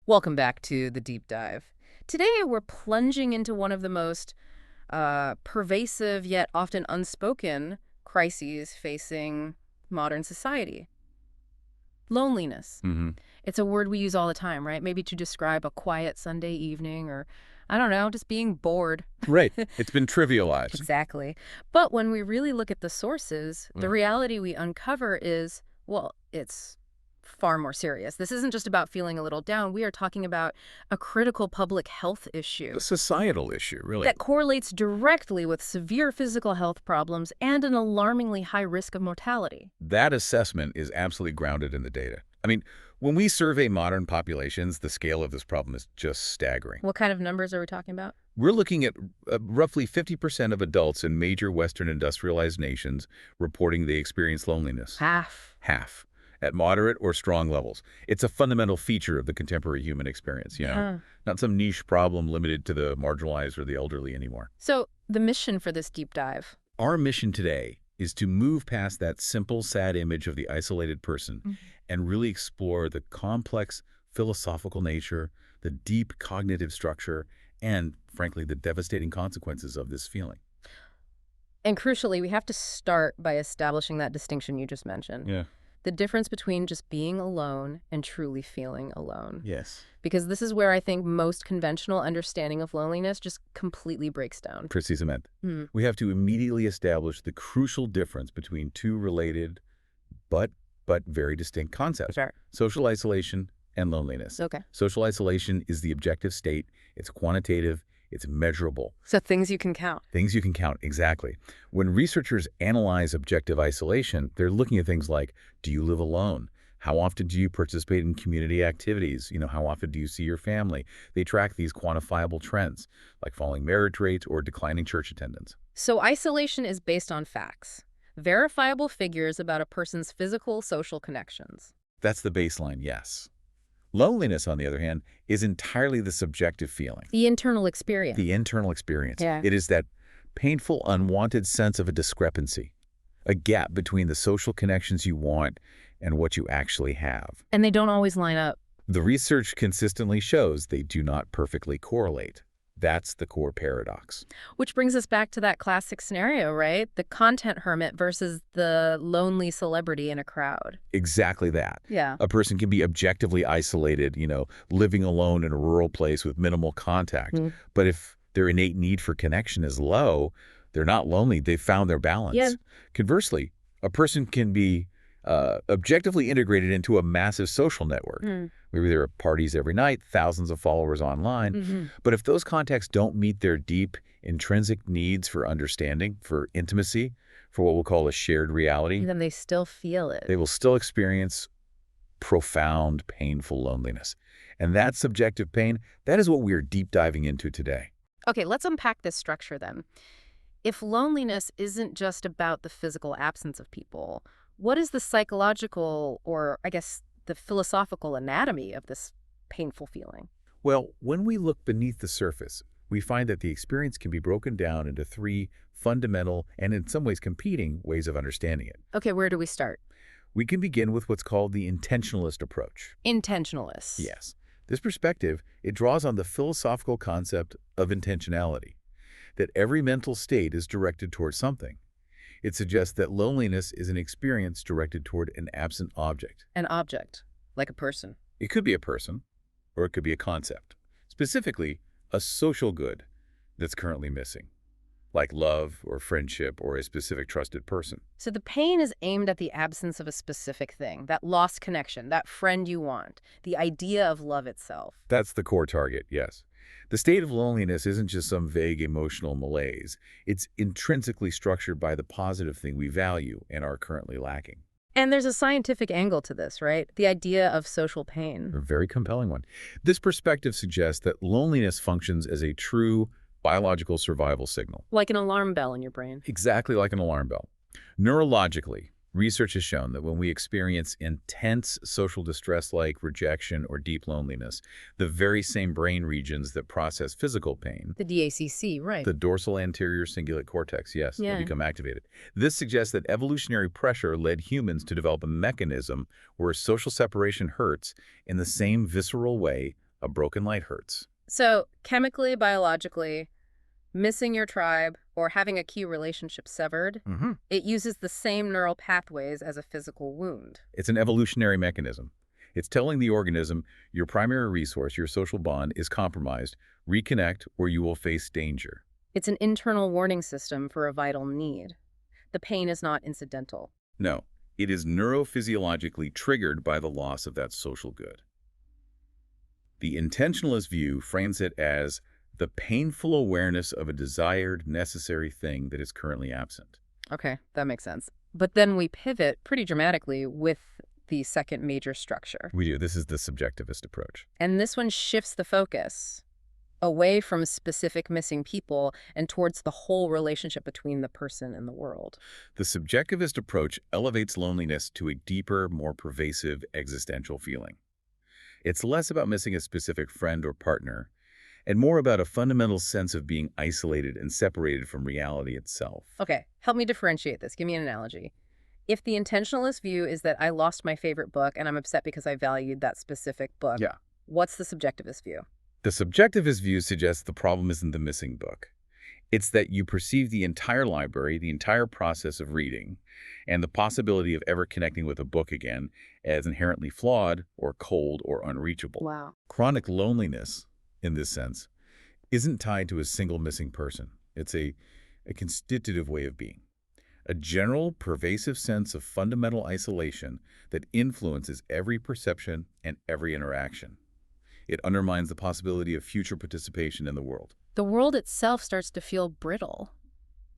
Welcome back to the deep dive. Today, we're plunging into one of the most pervasive yet often unspoken crises facing modern society: loneliness. hmm It's a word we use all the time, right? Maybe to describe a quiet Sunday evening or, I don't know, just being bored. Right. It's been trivialized. Exactly. But when we really look at the sources, the Mm. reality we uncover is, well, it's far more serious. This isn't just about feeling a little down. We are talking about a critical public health A issue societal issue, really. that correlates directly with severe physical health problems and an alarmingly high risk of mortality. That assessment is absolutely grounded in the data. I mean, when we survey modern populations, the scale of this problem is just staggering. What kind of numbers are we talking about? We're looking at roughly 50% of adults in major Western industrialized nations reporting they experience loneliness. Half. Half. At moderate or strong levels. It's a fundamental feature of the contemporary human experience, Huh. Not some niche problem limited to the marginalized or the elderly anymore. So, the mission for this deep dive. Our mission today is to move past that simple, sad image of the isolated person Mhm. and really explore the complex philosophical nature, the deep cognitive structure, and, frankly, the devastating consequences of this feeling. And crucially, we have to start by establishing that distinction you just mentioned. Yeah. The difference between just being alone and truly feeling alone. Yes. Because this is where I think most conventional understanding of loneliness just completely breaks down. Precisamente. Hmm. We have to immediately establish the crucial difference between two related but very distinct concepts: Sure. social isolation and loneliness. Okay. Social isolation is the objective state. It's quantitative. It's measurable. So things you can count. Things you can count, exactly. When researchers analyze objective isolation, they're looking at things like, do you live alone? How often do you participate in community activities? How often do you see your family? They track these quantifiable trends, like falling marriage rates or declining church attendance. So isolation is based on facts, verifiable figures about a person's physical, social connections. That's the baseline, yes. Loneliness, on the other hand, is entirely the subjective feeling, The internal experience. the internal experience. Yeah. It is that painful, unwanted sense of a discrepancy, a gap between the social connections you want and what you actually have. And they don't always line up. The research consistently shows they do not perfectly correlate. That's the core paradox. Which brings us back to that classic scenario, right? The content hermit versus the lonely celebrity in a crowd. Exactly that. Yeah. A person can be objectively isolated, living alone in a rural place with minimal contact. Mm. But if their innate need for connection is low, they're not lonely. They've found their balance. Yeah. Conversely, a person can be objectively integrated into a massive social network. Mm. Maybe there are parties every night, thousands of followers online. Mm-hmm. But if those contacts don't meet their deep, intrinsic needs for understanding, for intimacy, for what we'll call a shared reality, Then they still feel it. they will still experience profound, painful loneliness. And that subjective pain, that is what we're deep diving into today. Okay, let's unpack this structure then. If loneliness isn't just about the physical absence of people, what is the psychological, or I guess the philosophical anatomy of this painful feeling? Well, when we look beneath the surface, we find that the experience can be broken down into three fundamental and in some ways competing ways of understanding it. Okay, where do we start? We can begin with what's called the intentionalist approach. Intentionalists. Yes. This perspective, it draws on the philosophical concept of intentionality, that every mental state is directed toward something. It suggests that loneliness is an experience directed toward an absent object. An object, like a person. It could be a person, or it could be a concept. Specifically, a social good that's currently missing, like love or friendship or a specific trusted person. So the pain is aimed at the absence of a specific thing, that lost connection, that friend you want, the idea of love itself. That's the core target, yes. The state of loneliness isn't just some vague emotional malaise. It's intrinsically structured by the positive thing we value and are currently lacking. And there's a scientific angle to this, right? The idea of social pain. A very compelling one. This perspective suggests that loneliness functions as a true biological survival signal, Like an alarm bell in your brain. exactly like an alarm bell. Neurologically, research has shown that when we experience intense social distress like rejection or deep loneliness, the very same brain regions that process physical pain, The DACC, right. the dorsal anterior cingulate cortex, yes, Yeah. they become activated. This suggests that evolutionary pressure led humans to develop a mechanism where social separation hurts in the same visceral way A broken light hurts. So, chemically, biologically, missing your tribe or having a key relationship severed, Hmm. it uses the same neural pathways as a physical wound. It's an evolutionary mechanism. It's telling the organism your primary resource, your social bond, is compromised. Reconnect or you will face danger. It's an internal warning system for a vital need. The pain is not incidental. No, it is neurophysiologically triggered by the loss of that social good. The intentionalist view frames it as the painful awareness of a desired, necessary thing that is currently absent. Okay, that makes sense. But then we pivot pretty dramatically with the second major structure. We do. This is the subjectivist approach. And this one shifts the focus away from specific missing people and towards the whole relationship between the person and the world. The subjectivist approach elevates loneliness to a deeper, more pervasive existential feeling. It's less about missing a specific friend or partner, and more about a fundamental sense of being isolated and separated from reality itself. Okay, help me differentiate this. Give me an analogy. If the intentionalist view is that I lost my favorite book and I'm upset because I valued that specific book, Yeah. what's the subjectivist view? The subjectivist view suggests the problem isn't the missing book. It's that you perceive the entire library, the entire process of reading, and the possibility of ever connecting with a book again as inherently flawed or cold or unreachable. Wow. Chronic loneliness, in this sense, isn't tied to a single missing person. It's a constitutive way of being. A general, pervasive sense of fundamental isolation that influences every perception and every interaction. It undermines the possibility of future participation in the world. The world itself starts to feel brittle,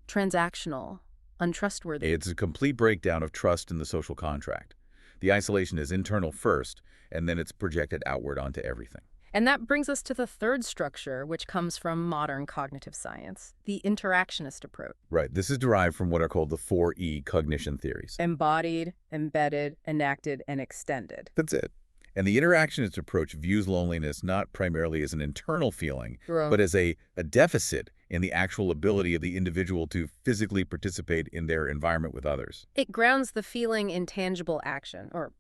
transactional, untrustworthy. It's a complete breakdown of trust in the social contract. The isolation is internal first, and then it's projected outward onto everything. And that brings us to the third structure, which comes from modern cognitive science, the interactionist approach. Right. This is derived from what are called the 4E cognition theories. Embodied, embedded, enacted, and extended. That's it. And the interactionist approach views loneliness not primarily as an internal feeling, but as a deficit in the actual ability of the individual to physically participate in their environment with others. It grounds the feeling in tangible action, or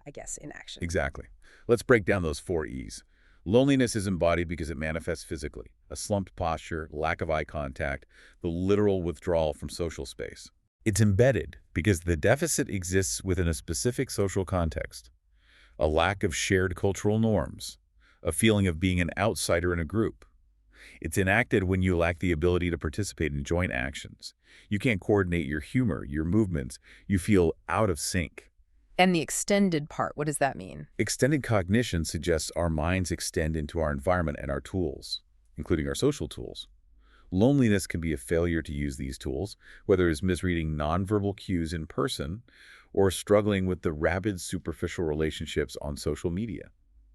I guess inaction. Exactly. Let's break down those 4Es. Loneliness is embodied because it manifests physically. A slumped posture, lack of eye contact, the literal withdrawal from social space. It's embedded because the deficit exists within a specific social context. A lack of shared cultural norms, a feeling of being an outsider in a group. It's enacted when you lack the ability to participate in joint actions. You can't coordinate your humor, your movements. You feel out of sync. And the extended part, what does that mean? Extended cognition suggests our minds extend into our environment and our tools, including our social tools. Loneliness can be a failure to use these tools, whether it's misreading nonverbal cues in person or struggling with the rapid superficial relationships on social media.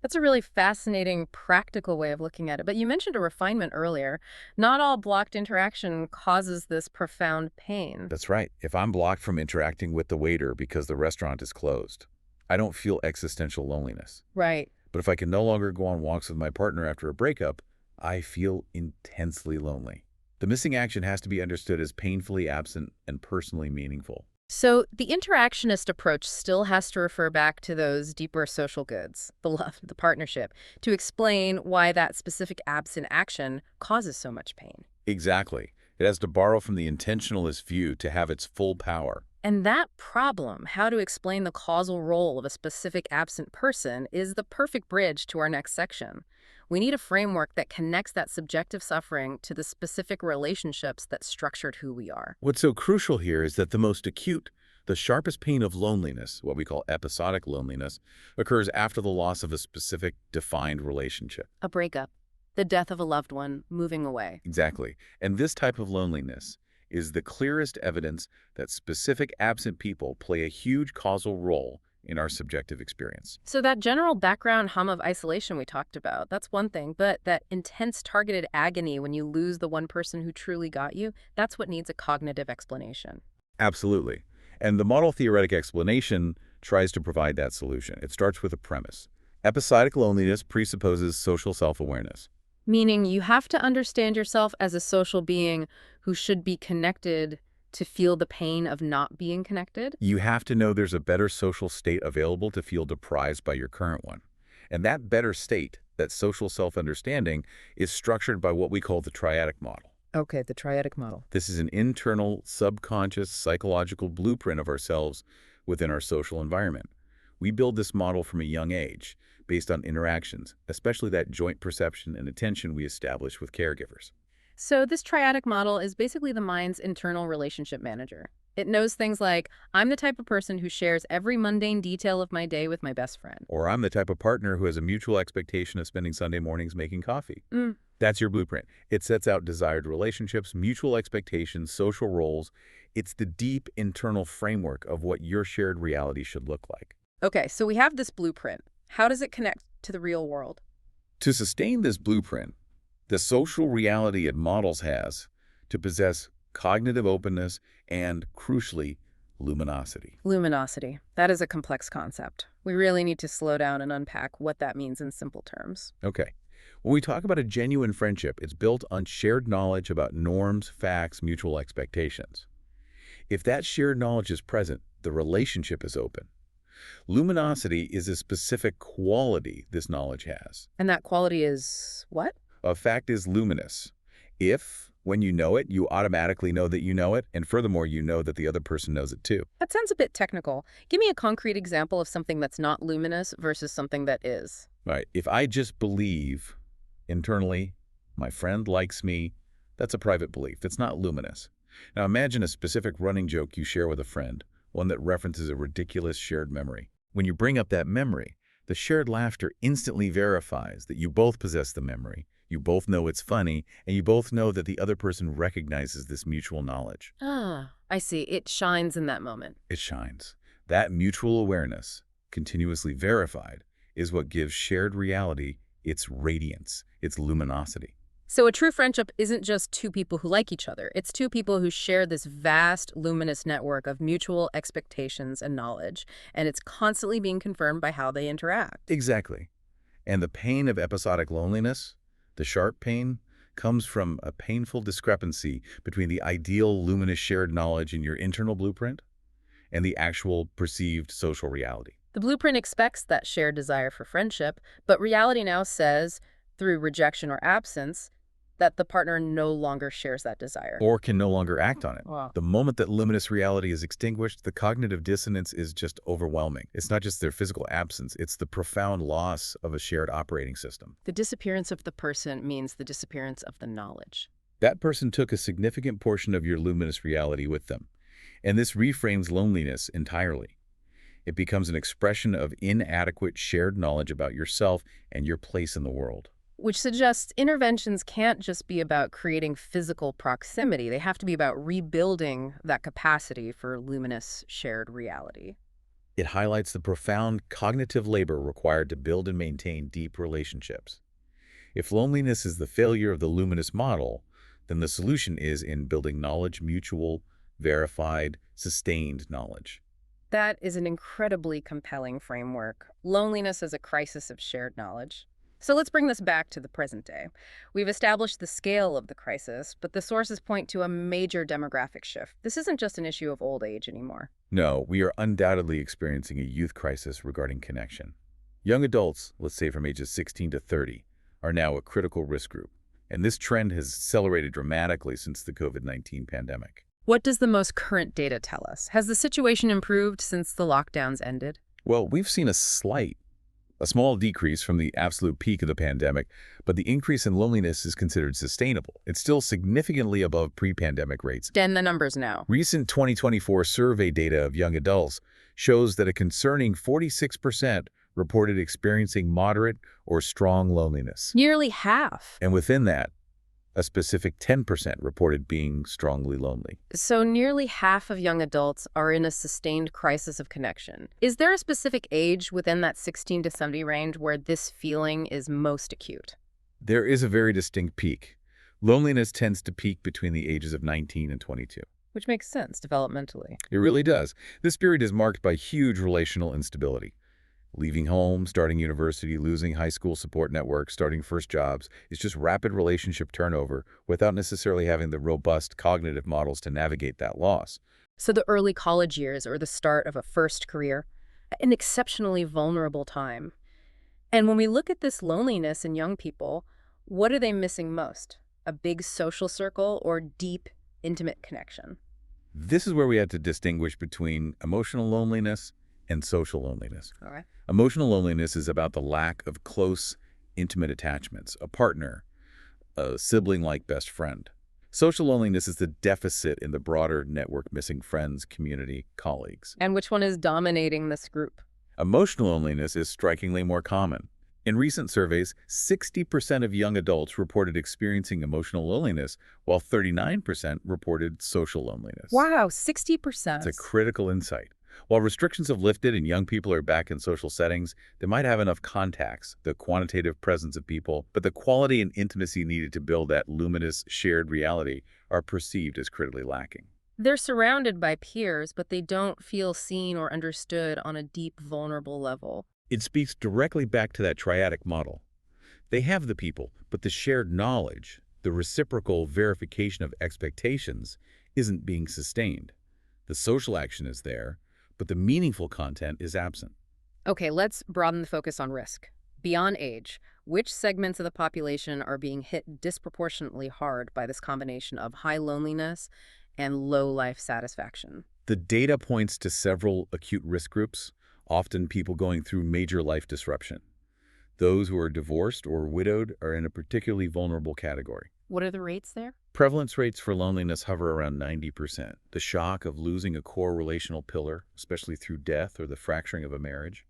That's a really fascinating, practical way of looking at it. But you mentioned a refinement earlier. Not all blocked interaction causes this profound pain. That's right. If I'm blocked from interacting with the waiter because the restaurant is closed, I don't feel existential loneliness. Right. But if I can no longer go on walks with my partner after a breakup, I feel intensely lonely. The missing action has to be understood as painfully absent and personally meaningful. So the interactionist approach still has to refer back to those deeper social goods, the love, the partnership, to explain why that specific absent action causes so much pain. Exactly. It has to borrow from the intentionalist view to have its full power. And that problem, how to explain the causal role of a specific absent person, is the perfect bridge to our next section. We need a framework that connects that subjective suffering to the specific relationships that structured who we are. What's so crucial here is that the most acute, the sharpest pain of loneliness, what we call episodic loneliness, occurs after the loss of a specific, defined relationship. A breakup, the death of a loved one, moving away. Exactly. And this type of loneliness is the clearest evidence that specific absent people play a huge causal role in our subjective experience. So that general background hum of isolation we talked about, that's one thing, but that intense targeted agony when you lose the one person who truly got you, that's what needs a cognitive explanation. Absolutely. And the model theoretic explanation tries to provide that solution. It starts with a premise. Episodic loneliness presupposes social self-awareness. Meaning you have to understand yourself as a social being who should be connected to feel the pain of not being connected? You have to know there's a better social state available to feel deprived by your current one. And that better state that social self-understanding, is structured by what we call the triadic model. Okay, the triadic model. This is an internal, subconscious, psychological blueprint of ourselves within our social environment. We build this model from a young age, based on interactions, especially that joint perception and attention we establish with caregivers. So this triadic model is basically the mind's internal relationship manager. It knows things like, I'm the type of person who shares every mundane detail of my day with my best friend. Or I'm the type of partner who has a mutual expectation of spending Sunday mornings making coffee. Mm. That's your blueprint. It sets out desired relationships, mutual expectations, social roles. It's the deep internal framework of what your shared reality should look like. Okay, so we have this blueprint. How does it connect to the real world? To sustain this blueprint, the social reality it models has to possess cognitive openness and, crucially, luminosity. Luminosity. That is a complex concept. We really need to slow down and unpack what that means in simple terms. Okay. When we talk about a genuine friendship, it's built on shared knowledge about norms, facts, mutual expectations. If that shared knowledge is present, the relationship is open. Luminosity is a specific quality this knowledge has. And that quality is what? A fact is luminous. If, when you know it, you automatically know that you know it, and furthermore, you know that the other person knows it too. That sounds a bit technical. Give me a concrete example of something that's not luminous versus something that is. Right. If I just believe internally, my friend likes me, that's a private belief. It's not luminous. Now imagine a specific running joke you share with a friend, one that references a ridiculous shared memory. When you bring up that memory, the shared laughter instantly verifies that you both possess the memory, you both know it's funny, and you both know that the other person recognizes this mutual knowledge. Ah, I see. It shines in that moment. It shines. That mutual awareness, continuously verified, is what gives shared reality its radiance, its luminosity. So a true friendship isn't just two people who like each other. It's two people who share this vast, luminous network of mutual expectations and knowledge, and it's constantly being confirmed by how they interact. Exactly. And the pain of episodic loneliness, the sharp pain, comes from a painful discrepancy between the ideal luminous shared knowledge in your internal blueprint and the actual perceived social reality. The blueprint expects that shared desire for friendship, but reality now says, through rejection or absence, that the partner no longer shares that desire. Or can no longer act on it. Wow. The moment that luminous reality is extinguished, the cognitive dissonance is just overwhelming. It's not just their physical absence, it's the profound loss of a shared operating system. The disappearance of the person means the disappearance of the knowledge. That person took a significant portion of your luminous reality with them, and this reframes loneliness entirely. It becomes an expression of inadequate shared knowledge about yourself and your place in the world. Which suggests interventions can't just be about creating physical proximity. They have to be about rebuilding that capacity for luminous shared reality. It highlights the profound cognitive labor required to build and maintain deep relationships. If loneliness is the failure of the luminous model, then the solution is in building knowledge, mutual, verified, sustained knowledge. That is an incredibly compelling framework. Loneliness as a crisis of shared knowledge. So let's bring this back to the present day. We've established the scale of the crisis, but the sources point to a major demographic shift. This isn't just an issue of old age anymore. No, we are undoubtedly experiencing a youth crisis regarding connection. Young adults, let's say from ages 16 to 30, are now a critical risk group, and this trend has accelerated dramatically since the COVID-19 pandemic. What does the most current data tell us? Has the situation improved since the lockdowns ended? Well, we've seen a small decrease from the absolute peak of the pandemic, but the increase in loneliness is considered sustainable. It's still significantly above pre-pandemic rates. Den the numbers now. Recent 2024 survey data of young adults shows that a concerning 46% reported experiencing moderate or strong loneliness. Nearly half. And within that, a specific 10% reported being strongly lonely. So nearly half of young adults are in a sustained crisis of connection. Is there a specific age within that 16 to 70 range where this feeling is most acute? There is a very distinct peak. Loneliness tends to peak between the ages of 19 and 22. Which makes sense developmentally. It really does. This period is marked by huge relational instability. Leaving home, starting university, losing high school support networks, starting first jobs is just rapid relationship turnover without necessarily having the robust cognitive models to navigate that loss. So the early college years or the start of a first career, an exceptionally vulnerable time. And when we look at this loneliness in young people, what are they missing most? A big social circle or deep, intimate connection? This is where we have to distinguish between emotional loneliness and social loneliness. All right. Emotional loneliness is about the lack of close, intimate attachments, a partner, a sibling-like best friend. Social loneliness is the deficit in the broader network missing friends, community, colleagues. And which one is dominating this group? Emotional loneliness is strikingly more common. In recent surveys, 60% of young adults reported experiencing emotional loneliness, while 39% reported social loneliness. Wow, It's 60%. a critical insight. While restrictions have lifted and young people are back in social settings, they might have enough contacts, the quantitative presence of people, but the quality and intimacy needed to build that luminous, shared reality are perceived as critically lacking. They're surrounded by peers, but they don't feel seen or understood on a deep, vulnerable level. It speaks directly back to that triadic model. They have the people, but the shared knowledge, the reciprocal verification of expectations, isn't being sustained. The social action is there, but the meaningful content is absent. Okay, let's broaden the focus on risk. Beyond age, which segments of the population are being hit disproportionately hard by this combination of high loneliness and low life satisfaction? The data points to several acute risk groups, often people going through major life disruption. Those who are divorced or widowed are in a particularly vulnerable category. What are the rates there? Prevalence rates for loneliness hover around 90%. The shock of losing a core relational pillar, especially through death or the fracturing of a marriage,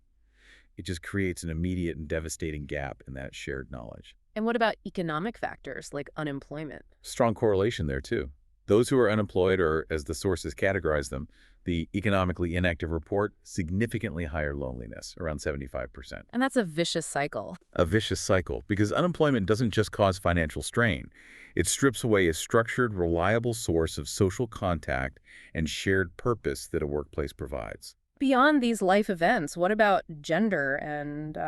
it just creates an immediate and devastating gap in that shared knowledge. And what about economic factors like unemployment? Strong correlation there, too. Those who are unemployed, or as the sources categorize them, the economically inactive report significantly higher loneliness, around 75%. And that's a vicious cycle. A vicious cycle, because unemployment doesn't just cause financial strain. It strips away a structured, reliable source of social contact and shared purpose that a workplace provides. Beyond these life events, what about gender and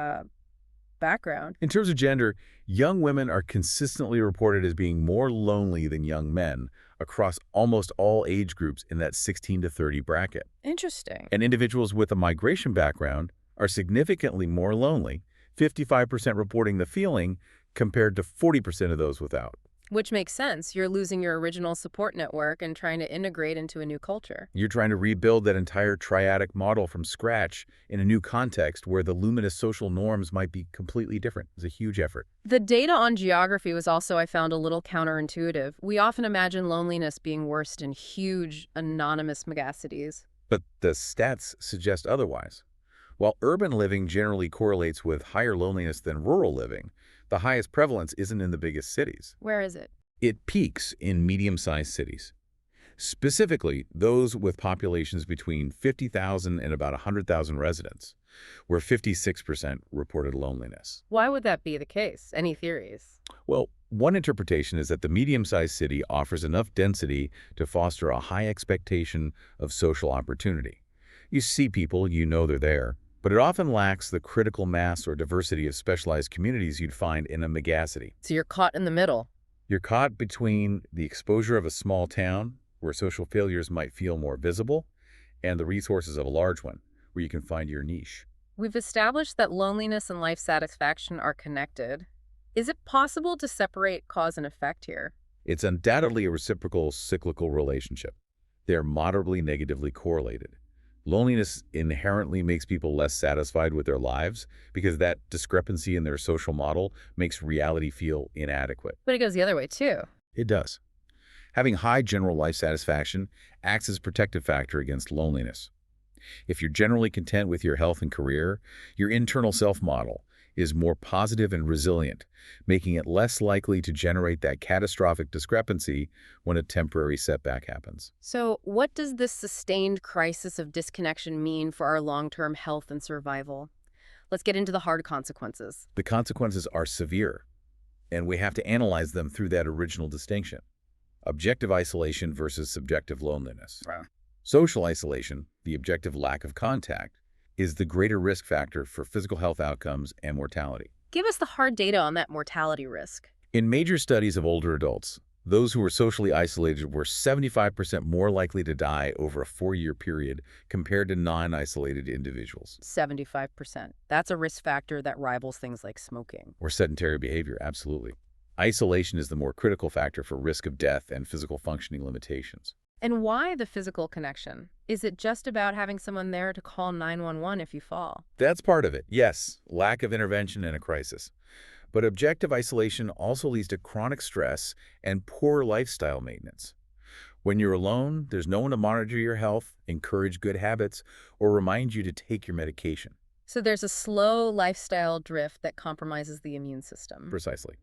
background? In terms of gender, young women are consistently reported as being more lonely than young men across almost all age groups in that 16 to 30 bracket. Interesting. And individuals with a migration background are significantly more lonely, 55% reporting the feeling compared to 40% of those without. Which makes sense. You're losing your original support network and trying to integrate into a new culture. You're trying to rebuild that entire triadic model from scratch in a new context where the luminous social norms might be completely different. It's a huge effort. The data on geography was also, I found, a little counterintuitive. We often imagine loneliness being worst in huge, anonymous megacities. But the stats suggest otherwise. While urban living generally correlates with higher loneliness than rural living, the highest prevalence isn't in the biggest cities. Where is it? It peaks in medium-sized cities, specifically those with populations between 50,000 and about 100,000 residents, where 56% reported loneliness. Why would that be the case? Any theories? Well, one interpretation is that the medium-sized city offers enough density to foster a high expectation of social opportunity. You see people, you know they're there, but it often lacks the critical mass or diversity of specialized communities you'd find in a megacity. So you're caught in the middle. You're caught between the exposure of a small town, where social failures might feel more visible, and the resources of a large one, where you can find your niche. We've established that loneliness and life satisfaction are connected. Is it possible to separate cause and effect here? It's undoubtedly a reciprocal cyclical relationship. They're moderately negatively correlated. Loneliness inherently makes people less satisfied with their lives because that discrepancy in their social model makes reality feel inadequate. But it goes the other way, too. It does. Having high general life satisfaction acts as a protective factor against loneliness. If you're generally content with your health and career, your internal self-model is more positive and resilient, making it less likely to generate that catastrophic discrepancy when a temporary setback happens. So what does this sustained crisis of disconnection mean for our long-term health and survival? Let's get into the hard consequences. The consequences are severe, and we have to analyze them through that original distinction: objective isolation versus subjective loneliness. Wow. Social isolation, the objective lack of contact, is the greater risk factor for physical health outcomes and mortality. Give us the hard data on that mortality risk. In major studies of older adults, Those who were socially isolated were 75% more likely to die over a 4-year period compared to non-isolated individuals. 75%. That's a risk factor that rivals things like smoking. Or sedentary behavior, absolutely. Isolation is the more critical factor for risk of death and physical functioning limitations. And why the physical connection? Is it just about having someone there to call 911 if you fall? That's part of it, yes, lack of intervention in a crisis. But objective isolation also leads to chronic stress and poor lifestyle maintenance. When you're alone, there's no one to monitor your health, encourage good habits, or remind you to take your medication. So there's a slow lifestyle drift that compromises the immune system. Precisely.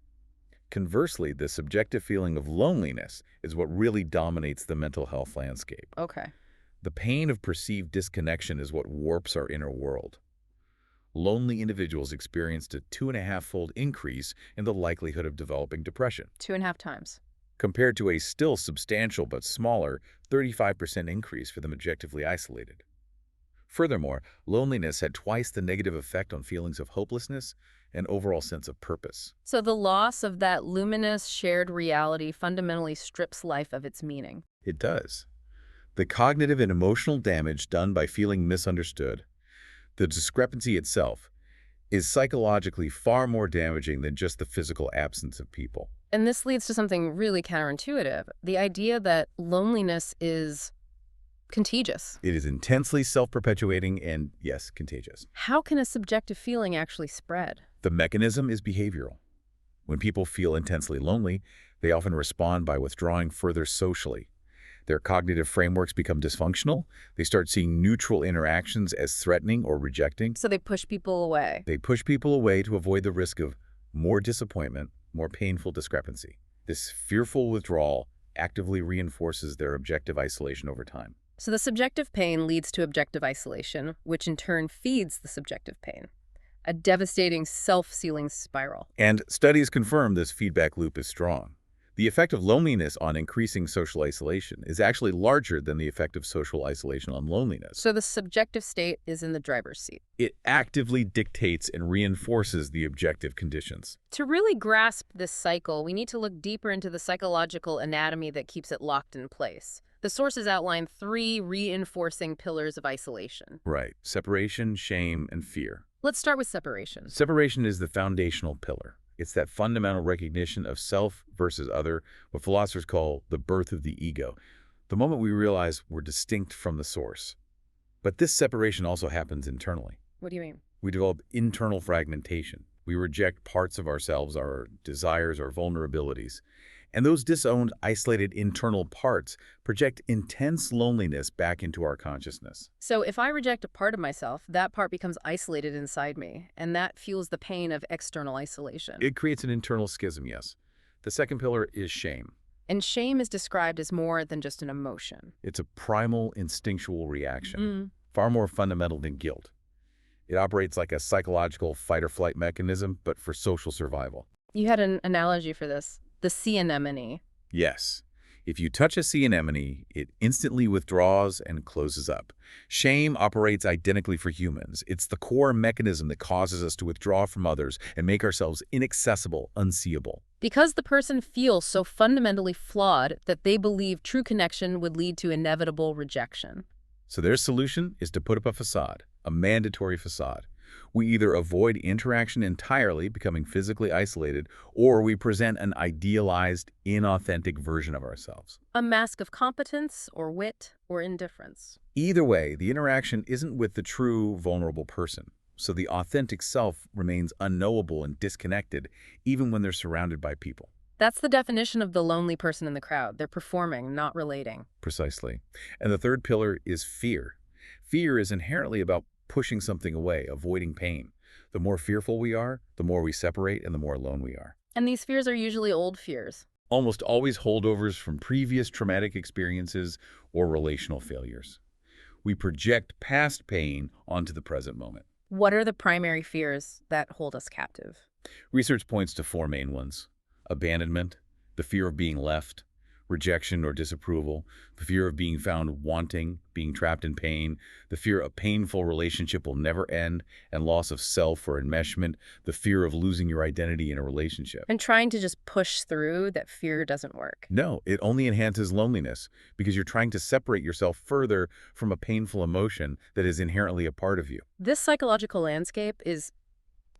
Conversely, the subjective feeling of loneliness is what really dominates the mental health landscape. Okay. The pain of perceived disconnection is what warps our inner world. Lonely individuals experienced a 2.5-fold increase in the likelihood of developing depression, 2.5 times. compared to a still substantial but smaller 35% increase for them objectively isolated. Furthermore, loneliness had twice the negative effect on feelings of hopelessness and overall sense of purpose. So the loss of that luminous shared reality fundamentally strips life of its meaning. It does. The cognitive and emotional damage done by feeling misunderstood, the discrepancy itself, is psychologically far more damaging than just the physical absence of people. And this leads to something really counterintuitive, the idea that loneliness is contagious. It is intensely self-perpetuating and, yes, contagious. How can a subjective feeling actually spread? The mechanism is behavioral. When people feel intensely lonely, they often respond by withdrawing further socially. Their cognitive frameworks become dysfunctional. They start seeing neutral interactions as threatening or rejecting. So they push people away. They push people away to avoid the risk of more disappointment, more painful discrepancy. This fearful withdrawal actively reinforces their objective isolation over time. So the subjective pain leads to objective isolation, which in turn feeds the subjective pain. A devastating self-sealing spiral. And studies confirm this feedback loop is strong. The effect of loneliness on increasing social isolation is actually larger than the effect of social isolation on loneliness. So the subjective state is in the driver's seat. It actively dictates and reinforces the objective conditions. To really grasp this cycle, we need to look deeper into the psychological anatomy that keeps it locked in place. The sources outline 3 reinforcing pillars of isolation. Right. Separation, shame, and fear. Let's start with separation. Separation is the foundational pillar. It's that fundamental recognition of self versus other, what philosophers call the birth of the ego, the moment we realize we're distinct from the source. But this separation also happens internally. What do you mean? We develop internal fragmentation. We reject parts of ourselves, our desires, our vulnerabilities. And those disowned, isolated internal parts project intense loneliness back into our consciousness. So if I reject a part of myself, that part becomes isolated inside me, and that fuels the pain of external isolation. It creates an internal schism, yes. The second pillar is shame. And shame is described as more than just an emotion. It's a primal, instinctual reaction, far more fundamental than guilt. It operates like a psychological fight-or-flight mechanism, but for social survival. You had an analogy for this. The sea anemone. Yes. If you touch a sea anemone, it instantly withdraws and closes up. Shame operates identically for humans. It's the core mechanism that causes us to withdraw from others and make ourselves inaccessible, unseeable. Because the person feels so fundamentally flawed that they believe true connection would lead to inevitable rejection. So their solution is to put up a facade, a mandatory facade. We either avoid interaction entirely, becoming physically isolated, or we present an idealized, inauthentic version of ourselves. A mask of competence or wit or indifference. Either way, the interaction isn't with the true, vulnerable person, so the authentic self remains unknowable and disconnected, even when they're surrounded by people. That's the definition of the lonely person in the crowd. They're performing, not relating. Precisely. And the third pillar is fear. Fear is inherently about pushing something away, avoiding pain. The more fearful we are, the more we separate and the more alone we are. And these fears are usually old fears. Almost always holdovers from previous traumatic experiences or relational failures. We project past pain onto the present moment. What are the primary fears that hold us captive? Research points to 4 main ones: abandonment, the fear of being left, rejection or disapproval, the fear of being found wanting, being trapped in pain, the fear a painful relationship will never end, and loss of self or enmeshment, the fear of losing your identity in a relationship. And trying to just push through that fear doesn't work. No, it only enhances loneliness because you're trying to separate yourself further from a painful emotion that is inherently a part of you. This psychological landscape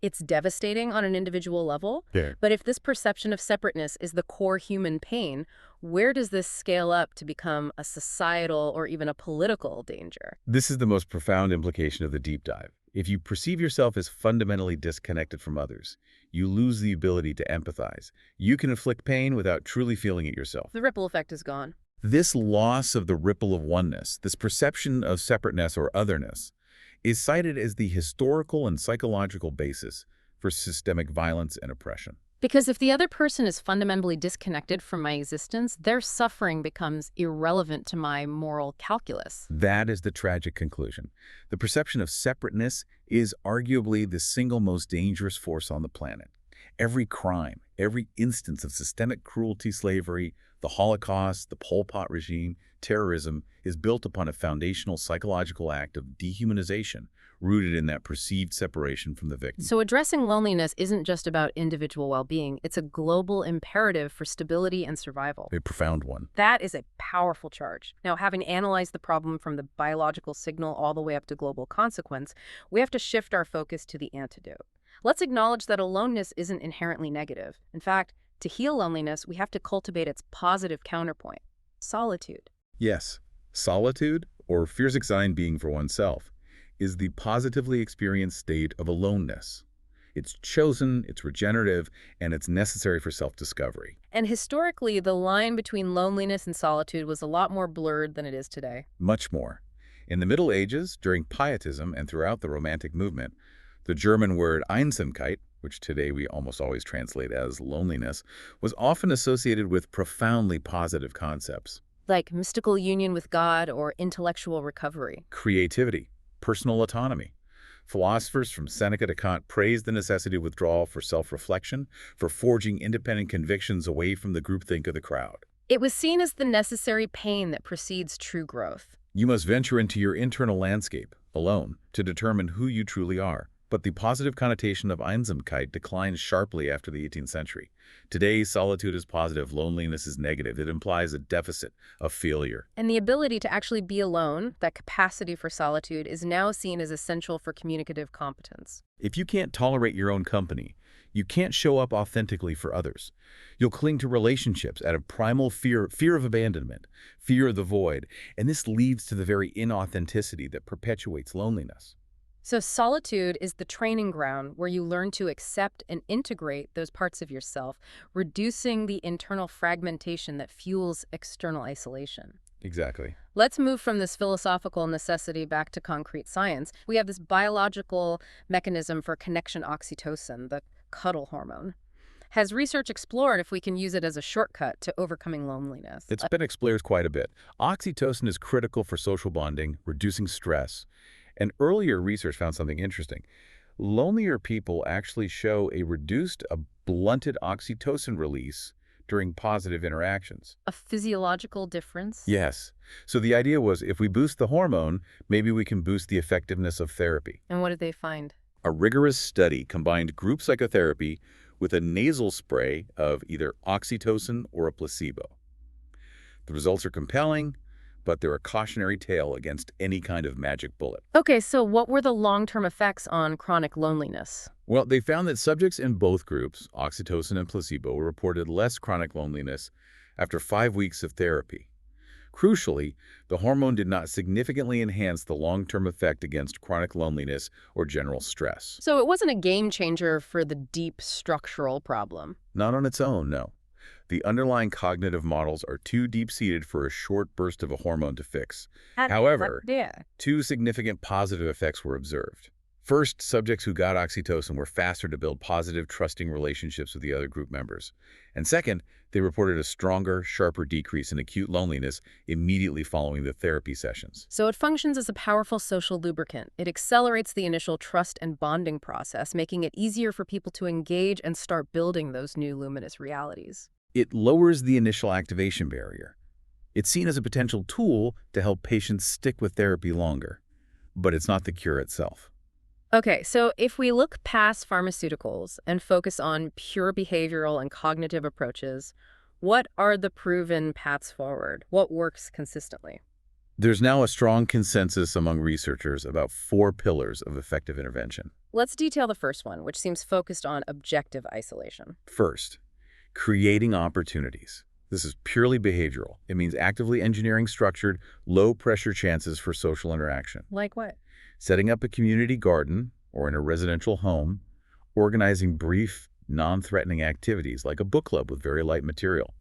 it's devastating on an individual level, Yeah. but if this perception of separateness is the core human pain, where does this scale up to become a societal or even a political danger? This is the most profound implication of the deep dive. If you perceive yourself as fundamentally disconnected from others, you lose the ability to empathize. You can inflict pain without truly feeling it yourself. The ripple effect is gone. This loss of the ripple of oneness, this perception of separateness or otherness, is cited as the historical and psychological basis for systemic violence and oppression. Because if the other person is fundamentally disconnected from my existence, their suffering becomes irrelevant to my moral calculus. That is the tragic conclusion. The perception of separateness is arguably the single most dangerous force on the planet. Every crime, every instance of systemic cruelty, slavery, the Holocaust, the Pol Pot regime, terrorism, is built upon a foundational psychological act of dehumanization rooted in that perceived separation from the victim. So addressing loneliness isn't just about individual well-being, it's a global imperative for stability and survival. A profound one. That is a powerful charge. Now, having analyzed the problem from the biological signal all the way up to global consequence, we have to shift our focus to the antidote. Let's acknowledge that aloneness isn't inherently negative. In fact, to heal loneliness, we have to cultivate its positive counterpoint, solitude. Yes, solitude, or Fear being for oneself, is the positively experienced state of aloneness. It's chosen, it's regenerative, and it's necessary for self-discovery. And historically, the line between loneliness and solitude was a lot more blurred than it is today. Much more. In the Middle Ages, during Pietism and throughout the Romantic movement, the German word Einsamkeit, which today we almost always translate as loneliness, was often associated with profoundly positive concepts. Like mystical union with God or intellectual recovery. Creativity, personal autonomy. Philosophers from Seneca to Kant praised the necessity of withdrawal for self-reflection, for forging independent convictions away from the groupthink of the crowd. It was seen as the necessary pain that precedes true growth. You must venture into your internal landscape, alone, to determine who you truly are. But the positive connotation of Einsamkeit declined sharply after the 18th century. Today, solitude is positive, loneliness is negative. It implies a deficit, a failure. And the ability to actually be alone, that capacity for solitude, is now seen as essential for communicative competence. If you can't tolerate your own company, you can't show up authentically for others. You'll cling to relationships out of primal fear of abandonment, fear of the void, and this leads to the very inauthenticity that perpetuates loneliness. So solitude is the training ground where you learn to accept and integrate those parts of yourself, reducing the internal fragmentation that fuels external isolation. Exactly. Let's move from this philosophical necessity back to concrete science. We have this biological mechanism for connection, oxytocin, the cuddle hormone. Has research explored if we can use it as a shortcut to overcoming loneliness? It's been explored quite a bit. Oxytocin is critical for social bonding, reducing stress. And earlier research found something interesting. Lonelier people actually show a blunted oxytocin release during positive interactions. A physiological difference? Yes. So the idea was if we boost the hormone, maybe we can boost the effectiveness of therapy. And what did they find? A rigorous study combined group psychotherapy with a nasal spray of either oxytocin or a placebo. The results are compelling, but they're a cautionary tale against any kind of magic bullet. Okay, so what were the long-term effects on chronic loneliness? Well, they found that subjects in both groups, oxytocin and placebo, reported less chronic loneliness after 5 weeks of therapy. Crucially, the hormone did not significantly enhance the long-term effect against chronic loneliness or general stress. So it wasn't a game changer for the deep structural problem. Not on its own, no. The underlying cognitive models are too deep-seated for a short burst of a hormone to fix. However, two significant positive effects were observed. First, subjects who got oxytocin were faster to build positive, trusting relationships with the other group members. And second, they reported a stronger, sharper decrease in acute loneliness immediately following the therapy sessions. So it functions as a powerful social lubricant. It accelerates the initial trust and bonding process, making it easier for people to engage and start building those new luminous realities. It lowers the initial activation barrier. It's seen as a potential tool to help patients stick with therapy longer, but it's not the cure itself. Okay, so if we look past pharmaceuticals and focus on pure behavioral and cognitive approaches, what are the proven paths forward? What works consistently? There's now a strong consensus among researchers about 4 pillars of effective intervention. Let's detail the first one, which seems focused on objective isolation. First, creating opportunities. This is purely behavioral. It means actively engineering structured, low-pressure chances for social interaction. Like what? Setting up a community garden or in a residential home, organizing brief, non-threatening activities like a book club with very light material.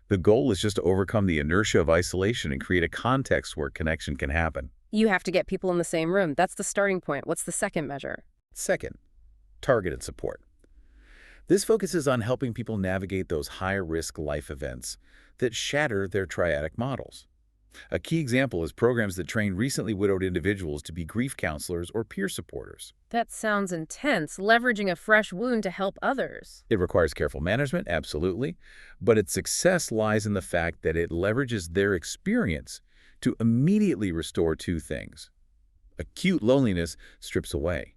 The goal is just to overcome the inertia of isolation and create a context where connection can happen. You have to get people in the same room. That's the starting point. What's the second measure? Second, targeted support. This focuses on helping people navigate those high-risk life events that shatter their triadic models. A key example is programs that train recently widowed individuals to be grief counselors or peer supporters. That sounds intense, leveraging a fresh wound to help others. It requires careful management, absolutely, but its success lies in the fact that it leverages their experience to immediately restore 2 things. Acute loneliness strips away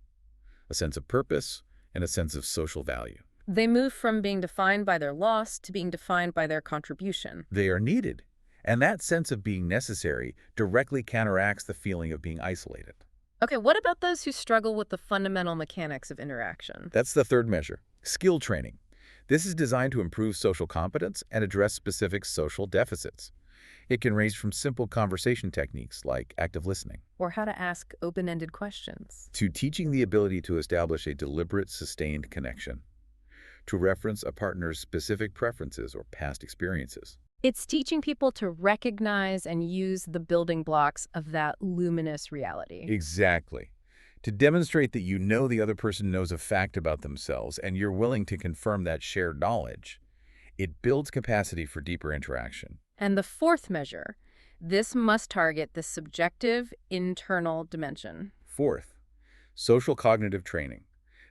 a sense of purpose and a sense of social value. They move from being defined by their loss to being defined by their contribution. They are needed, and that sense of being necessary directly counteracts the feeling of being isolated. Okay, what about those who struggle with the fundamental mechanics of interaction? That's the third measure, skill training. This is designed to improve social competence and address specific social deficits. It can range from simple conversation techniques like active listening Or how to ask open-ended questions. to teaching the ability to establish a deliberate, sustained connection, to reference a partner's specific preferences or past experiences. It's teaching people to recognize and use the building blocks of that luminous reality. Exactly. To demonstrate that you know the other person knows a fact about themselves and you're willing to confirm that shared knowledge, it builds capacity for deeper interaction. And the fourth measure, this must target the subjective internal dimension. Fourth, social cognitive training.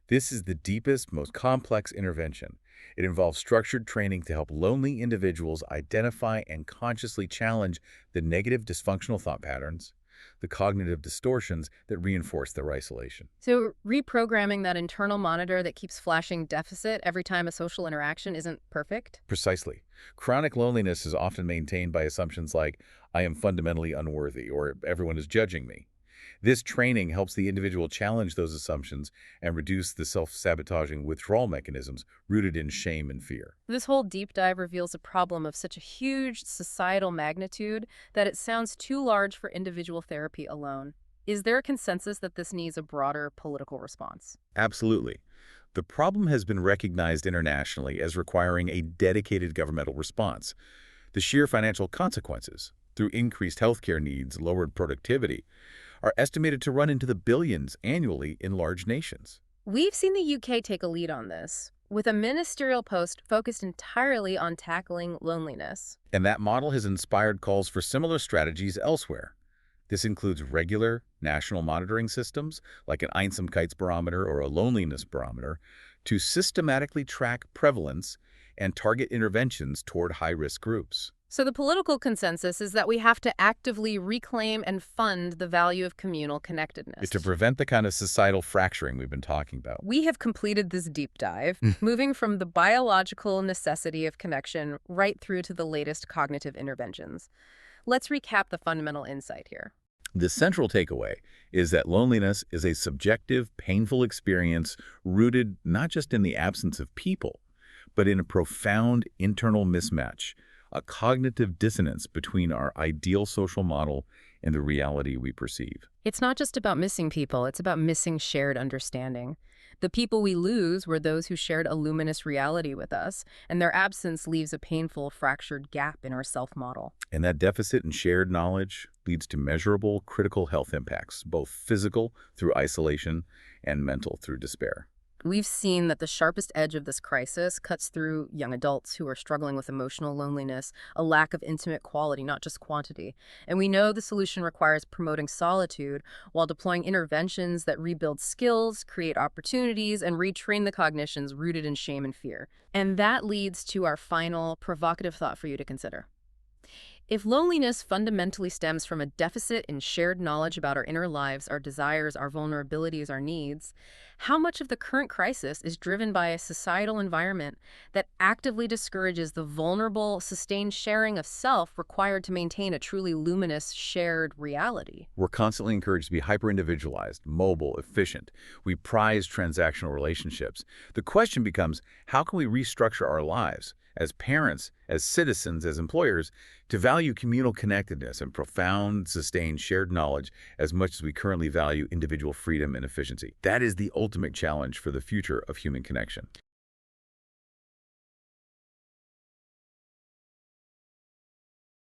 This is the deepest, most complex intervention. It involves structured training to help lonely individuals identify and consciously challenge the negative dysfunctional thought patterns, the cognitive distortions that reinforce their isolation. So reprogramming that internal monitor that keeps flashing deficit every time a social interaction isn't perfect? Precisely. Chronic loneliness is often maintained by assumptions like, I am fundamentally unworthy, or everyone is judging me. This training helps the individual challenge those assumptions and reduce the self-sabotaging withdrawal mechanisms rooted in shame and fear. This whole deep dive reveals a problem of such a huge societal magnitude that it sounds too large for individual therapy alone. Is there a consensus that this needs a broader political response? Absolutely. The problem has been recognized internationally as requiring a dedicated governmental response. The sheer financial consequences, through increased healthcare needs, lowered productivity, are estimated to run into the billions annually in large nations. We've seen the UK take a lead on this, with a ministerial post focused entirely on tackling loneliness. And that model has inspired calls for similar strategies elsewhere. This includes regular national monitoring systems, like an Einsamkeits barometer or a loneliness barometer, to systematically track prevalence and target interventions toward high-risk groups. So the political consensus is that we have to actively reclaim and fund the value of communal connectedness. To prevent the kind of societal fracturing we've been talking about. We have completed this deep dive, moving from the biological necessity of connection right through to the latest cognitive interventions. Let's recap the fundamental insight here. The central takeaway is that loneliness is a subjective, painful experience rooted not just in the absence of people, but in a profound internal mismatch, a cognitive dissonance between our ideal social model and the reality we perceive. It's not just about missing people, it's about missing shared understanding. The people we lose were those who shared a luminous reality with us, and their absence leaves a painful, fractured gap in our self-model. And that deficit in shared knowledge leads to measurable, critical health impacts, both physical through isolation and mental through despair. We've seen that the sharpest edge of this crisis cuts through young adults who are struggling with emotional loneliness, a lack of intimate quality, not just quantity. And we know the solution requires promoting solitude while deploying interventions that rebuild skills, create opportunities, and retrain the cognitions rooted in shame and fear. And that leads to our final provocative thought for you to consider. If loneliness fundamentally stems from a deficit in shared knowledge about our inner lives, our desires, our vulnerabilities, our needs, how much of the current crisis is driven by a societal environment that actively discourages the vulnerable, sustained sharing of self required to maintain a truly luminous, shared reality? We're constantly encouraged to be hyper-individualized, mobile, efficient. We prize transactional relationships. The question becomes, how can we restructure our lives as parents, as citizens, as employers, to value communal connectedness and profound, sustained shared knowledge as much as we currently value individual freedom and efficiency? That is the ultimate challenge for the future of human connection.